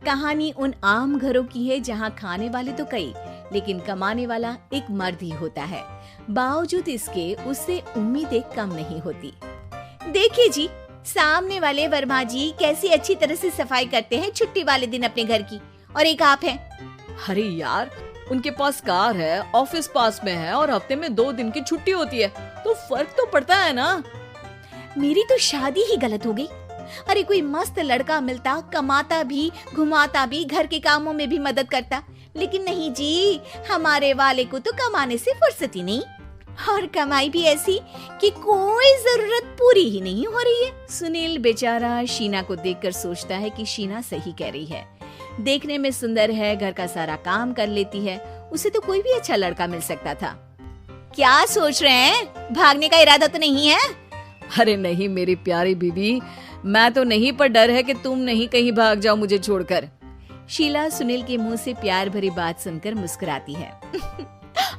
कहानी उन आम घरों की है जहाँ खाने वाले तो कई, लेकिन कमाने वाला एक मर्द ही होता है। बावजूद इसके उससे उम्मीदें कम नहीं होती। देखिए जी, सामने वाले वर्मा जी कैसी अच्छी तरह से सफाई करते हैं छुट्टी वाले दिन अपने घर की, और एक आप हैं। अरे यार, उनके पास कार है, ऑफिस पास में है और हफ्ते में 2 दिन की छुट्टी होती है, तो फर्क तो पड़ता है ना। मेरी तो शादी ही गलत हो गई। अरे कोई मस्त लड़का मिलता, कमाता भी, घुमाता भी, घर के कामों में भी मदद करता, लेकिन नहीं जी, हमारे वाले को तो कमाने से फुर्सत ही नहीं, और कमाई भी ऐसी कि कोई जरूरत पूरी ही नहीं हो रही है। सुनील बेचारा शीना को देखकर सोचता है कि शीना सही कह रही है। देखने में सुंदर है, घर का सारा काम कर लेती है, उसे तो कोई भी अच्छा लड़का मिल सकता था। क्या सोच रहे हैं? भागने का इरादा तो नहीं है? अरे नहीं मेरी प्यारी बीबी, मैं तो नहीं, पर डर है कि तुम नहीं कहीं भाग जाओ मुझे छोड़कर। शीला सुनील के मुंह से प्यार भरी बात सुनकर मुस्कुराती है।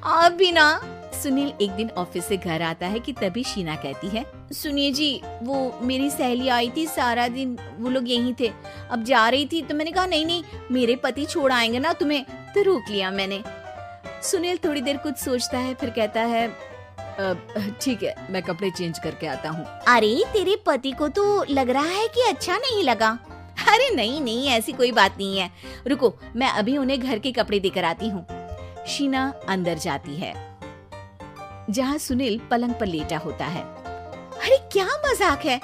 आप भी ना। सुनील एक दिन ऑफिस से घर आता है कि तभी शीना कहती है, सुनिए जी, वो मेरी सहेली आई थी, सारा दिन वो लोग यहीं थे, अब जा रही थी तो मैंने कहा नहीं नहीं, मेरे पति छोड़ आएंगे ना तुम्हें, तो रोक लिया मैंने। सुनील थोड़ी देर कुछ सोचता है, फिर कहता है, ठीक है, मैं कपड़े चेंज करके आता हूँ। अरे तेरे पति को तो लग रहा है कि अच्छा नहीं लगा। अरे नहीं नहीं, ऐसी कोई बात नहीं है, रुको मैं अभी उन्हें घर के कपड़े देकर आती हूँ। शीना अंदर जाती है जहाँ सुनील पलंग पर लेटा होता है। अरे क्या मजाक है,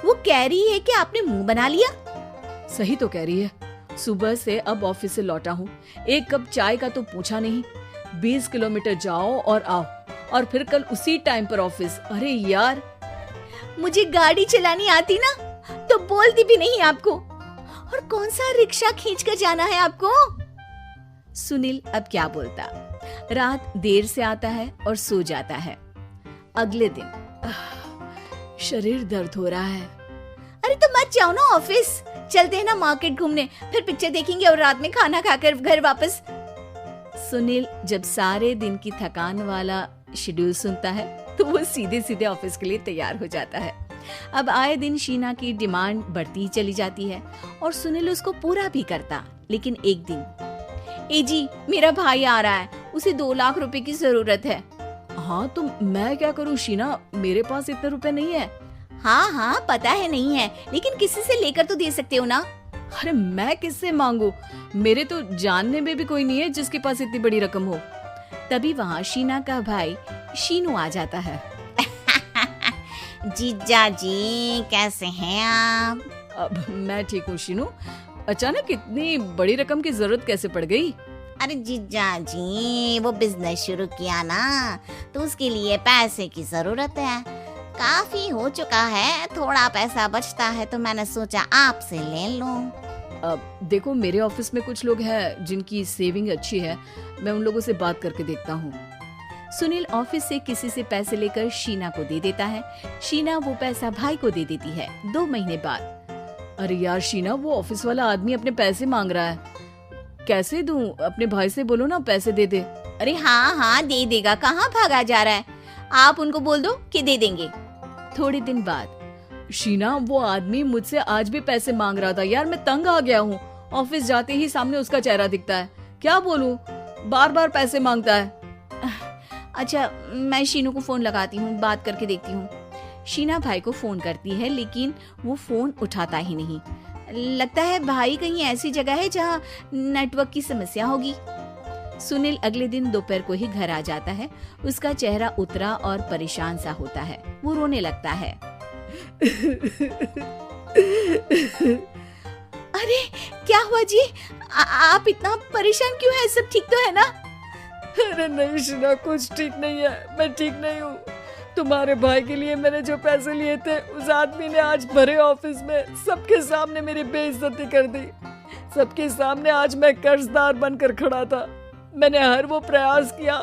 वो कह रही है कि आपने मुंह बना लिया। सही तो कह रही है, सुबह से अब ऑफिस से लौटा हूँ, एक कप चाय का तो पूछा नहीं, 20 किलोमीटर जाओ और आओ, और फिर कल उसी टाइम पर ऑफिस। अरे यार, मुझे गाड़ी चलानी आती ना तो बोलती भी नहीं आपको, और कौन सा रिक्शा खींच कर जाना है आपको। सुनील अब क्या बोलता। रात देर से आता है और सो जाता है। अगले दिन शरीर दर्द हो रहा है। अरे तो मत जाओ ना ऑफिस, चलते हैं ना मार्केट घूमने, फिर पिक्चर देखेंगे और रात में खाना खाकर घर वापस। सुनील जब सारे दिन की थकान वाला शेड्यूल सुनता है तो वो सीधे सीधे ऑफिस के लिए तैयार हो जाता है। अब आए दिन शीना की डिमांड बढ़ती ही चली जाती है और सुनील उसको पूरा भी करता। लेकिन एक दिन, ए जी मेरा भाई आ रहा है, उसे 2 लाख रुपए की जरूरत है। हाँ तो मैं क्या करूँ शीना, मेरे पास इतने रुपए नहीं है। हाँ हाँ पता है नहीं है, लेकिन किसी से लेकर तो दे सकते हो ना। अरे मैं किससे मांगू, मेरे तो जानने में भी कोई नहीं है जिसके पास इतनी बड़ी रकम हो। तभी वहाँ शीना का भाई शीनू आ जाता है। जीजा जी कैसे हैं आप? अब मैं ठीक हूँ शीनू, अचानक इतनी बड़ी रकम की जरूरत कैसे पड़ गई? अरे जीजा जी, वो बिजनेस शुरू किया ना, तो उसके लिए पैसे की जरूरत है, काफी हो चुका है, थोड़ा पैसा बचता है तो मैंने सोचा आपसे ले लूं। अब देखो, मेरे ऑफिस में कुछ लोग हैं जिनकी सेविंग अच्छी है, मैं उन लोगों से बात करके देखता हूँ। सुनील ऑफिस से किसी से पैसे लेकर शीना को दे देता है। शीना वो पैसा भाई को दे देती है। 2 महीने बाद, अरे यार शीना, वो ऑफिस वाला आदमी अपने पैसे मांग रहा है, कैसे दूं? अपने भाई से बोलो ना पैसे दे दे। अरे हाँ हाँ दे देगा, कहाँ भागा जा रहा है, आप उनको बोल दो कि दे देंगे। थोड़े दिन बाद, शीना वो आदमी मुझसे आज भी पैसे मांग रहा था यार, मैं तंग आ गया हूँ, ऑफिस जाते ही सामने उसका चेहरा दिखता है, क्या बोलूं, बार बार पैसे मांगता है। अच्छा मैं शीनू को फोन लगाती हूँ, बात करके देखती हूँ। शीना भाई को फोन करती है लेकिन वो फोन उठाता ही नहीं। लगता है भाई कहीं ऐसी जगह है जहाँ नेटवर्क की समस्या होगी। सुनील अगले दिन दोपहर को ही घर आ जाता है। उसका चेहरा उतरा और परेशान सा होता है। वो रोने लगता है। अरे क्या हुआ जी, आप इतना परेशान क्यों हैं? सब ठीक तो है ना? अरे नहीं शीना, कुछ ठीक नहीं है, मैं ठीक नहीं हूँ। तुम्हारे भाई के लिए मैंने जो पैसे लिए थे, उस आदमी ने आज भरे ऑफिस में सबके सामने मेरी बेइज्जती कर दी। सबके सामने आज मैं कर्जदार बनकर खड़ा था। मैंने हर वो प्रयास किया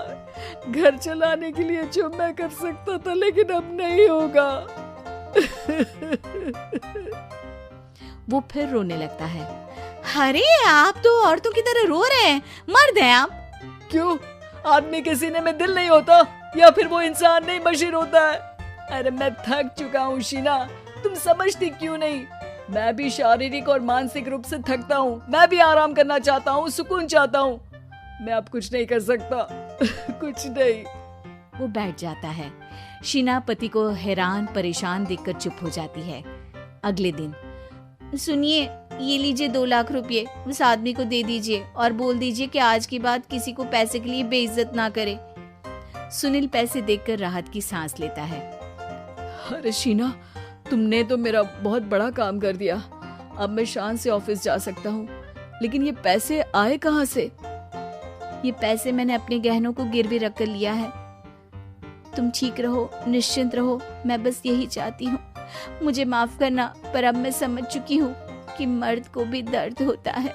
घर चलाने के लिए जो मैं कर सकता था, लेकिन अब नहीं होगा। वो फिर रोने लगता है। अरे आप तो औरतों की तरह रो रहे हैं, मर्द हैं आप। क्यों, आदमी के सीने में दिल नहीं होता, या फिर वो इंसान नहीं, मशीन होता है? अरे मैं थक चुका हूँ शीना, तुम समझती क्यों नहीं? मैं भी शारीरिक और मानसिक रूप से थकता हूँ, मैं भी आराम करना चाहता हूँ, सुकून चाहता हूँ। मैं अब कुछ नहीं कर सकता। कुछ नहीं। वो बैठ जाता है। शीना पति को हैरान परेशान देखकर चुप हो जाती है। अगले दिन, सुनिए, ये लीजिए 2 लाख रुपए, उस आदमी को दे दीजिए और बोल दीजिए कि आज के बाद किसी को पैसे के लिए बेइज्जत ना करे। सुनील पैसे देखकर राहत की सांस लेता है। अरे शीना, तुमने तो मेरा बहुत बड़ा काम कर दिया। अब मैं शान से ऑफिस जा सकता हूँ। लेकिन ये पैसे आए कहाँ से? ये पैसे मैंने अपने गहनों को गिरवी रख कर लिया है। तुम ठीक रहो, निश्चिंत रहो, मैं बस यही चाहती हूँ। मुझे माफ करना, पर अब मैं समझ चुकी हूँ कि मर्द को भी दर्द होता है।